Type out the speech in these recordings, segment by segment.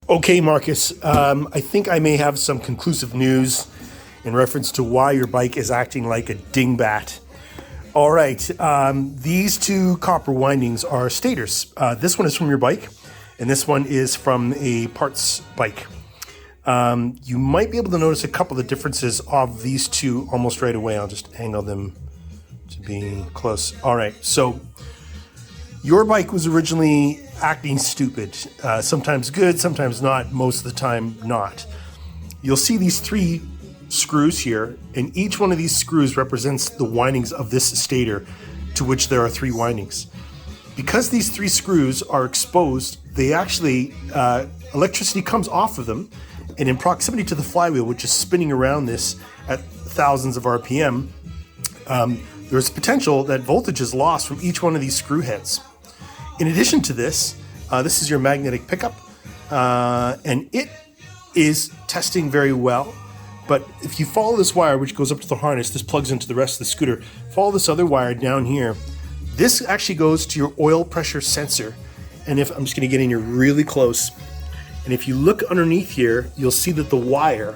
Okay, Marcus, I think I may have some conclusive news in reference to why your bike is acting like a dingbat. All right, these two copper windings are stators. This one is from your bike, and this one is from a parts bike. You might be able to notice a couple of differences of these two almost right away. I'll just angle them to be close. All right, so your bike was originally acting stupid, sometimes good, sometimes not, most of the time not. You'll see these three screws here, and each one of these screws represents the windings of this stator, to which there are three windings. Because these three screws are exposed, they actually, electricity comes off of them, and in proximity to the flywheel, which is spinning around this at thousands of RPM, there's potential that voltage is lost from each one of these screw heads. In addition to this, this is your magnetic pickup, and it is testing very well. But if you follow this wire, which goes up to the harness, this plugs into the rest of the scooter, follow this other wire down here. This actually goes to your oil pressure sensor. And if I'm just gonna get in here really close, and if you look underneath here, you'll see that the wire,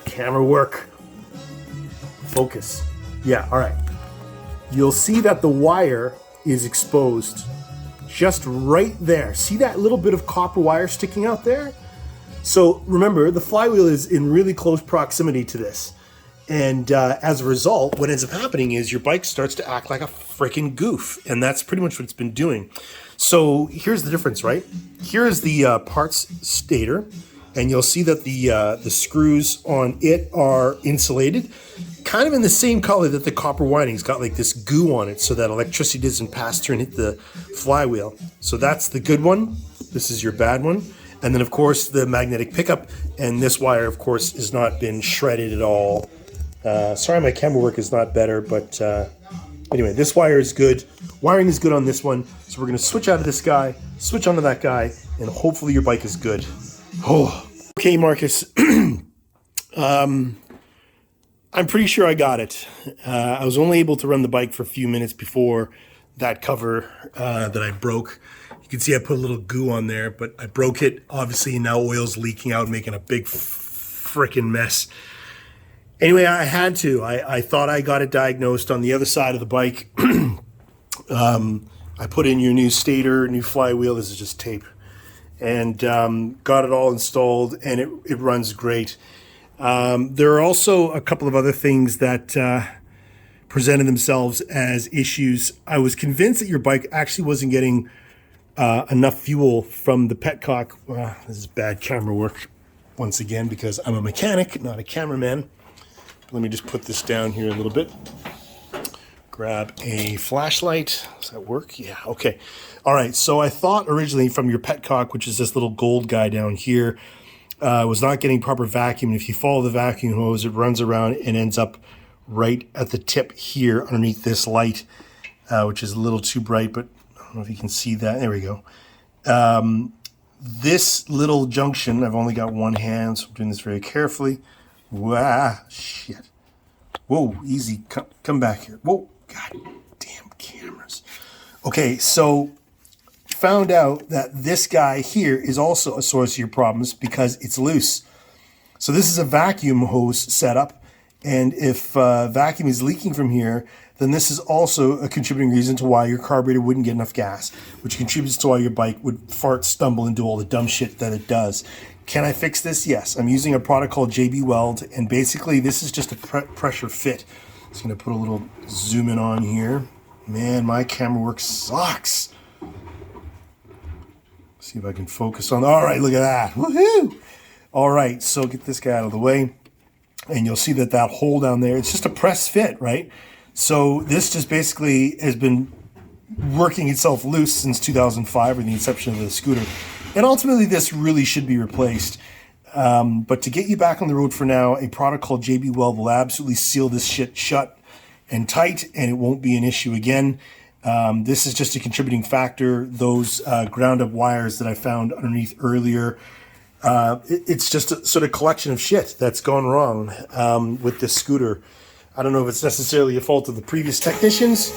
camera work, focus. Yeah, all right. You'll see that the wire is exposed just right there. See that little bit of copper wire sticking out there? So remember, the flywheel is in really close proximity to this. And as a result, what ends up happening is your bike starts to act like a freaking goof. And that's pretty much what it's been doing. So here's the difference, right? Here is the parts stator. And you'll see that the screws on it are insulated, kind of in the same color that the copper winding's got, like this goo on it so that electricity doesn't pass through and hit the flywheel. So that's the good one. This is your bad one. And then, of course, the magnetic pickup. And this wire, of course, has not been shredded at all. Sorry, my camera work is not better, but anyway, this wire is good. Wiring is good on this one. So we're going to switch out of this guy, switch onto that guy, and hopefully your bike is good. Oh, okay, Marcus. I'm pretty sure I got it. I was only able to run the bike for a few minutes before that cover that I broke. You can see I put a little goo on there, but I broke it. Obviously, now oil's leaking out, making a big frickin' mess. Anyway, I had to. I thought I got it diagnosed on the other side of the bike. I put in your new stator, new flywheel. This is just tape. And got it all installed, and it runs great. There are also a couple of other things that presented themselves as issues. I was convinced that your bike actually wasn't getting enough fuel from the petcock. This is bad camera work once again because I'm a mechanic, not a cameraman. Let me just put this down here a little bit. Grab a flashlight. Does that work? Yeah, okay. All right, so I thought originally from your petcock, which is this little gold guy down here, was not getting proper vacuum. And if you follow the vacuum hose, it runs around and ends up right at the tip here underneath this light, which is a little too bright, but I don't know if you can see that. There we go. This little junction, I've only got one hand, so I'm doing this very carefully. Wow, shit. Whoa, easy. Come back here. Whoa, god damn cameras. Okay, so found out that this guy here is also a source of your problems because it's loose. So this is a vacuum hose setup, and if vacuum is leaking from here, then this is also a contributing reason to why your carburetor wouldn't get enough gas, which contributes to why your bike would fart, stumble, and do all the dumb shit that it does. Can I fix this? Yes. I'm using a product called JB Weld, and basically this is just a pressure fit. Just going to put a little zoom in on here. Man, my camera work sucks. See if I can focus on. All right, look at that. Woohoo! All right, so get this guy out of the way, and you'll see that hole down there, it's just a press fit, right? So this just basically has been working itself loose since 2005 or the inception of the scooter. And ultimately, this really should be replaced. But to get you back on the road for now, a product called JB Weld will absolutely seal this shit shut and tight, and it won't be an issue again. This is just a contributing factor. Those ground up wires that I found underneath earlier, it's just a sort of collection of shit that's gone wrong with this scooter. I don't know if it's necessarily a fault of the previous technicians,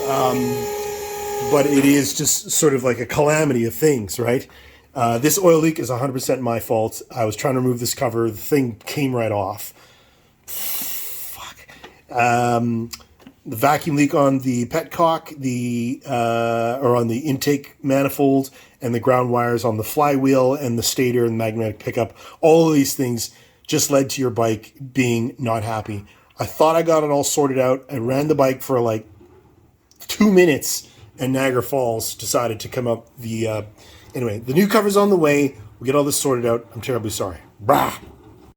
but it is just sort of like a calamity of things, right? This oil leak is 100% my fault. I was trying to remove this cover. The thing came right off. Fuck. The vacuum leak on the petcock, or on the intake manifold, and the ground wires on the flywheel and the stator and the magnetic pickup. All of these things just led to your bike being not happy. I thought I got it all sorted out. I ran the bike for like 2 minutes, and Niagara Falls decided to come up. Anyway, the new cover's on the way. We get all this sorted out. I'm terribly sorry. Brah.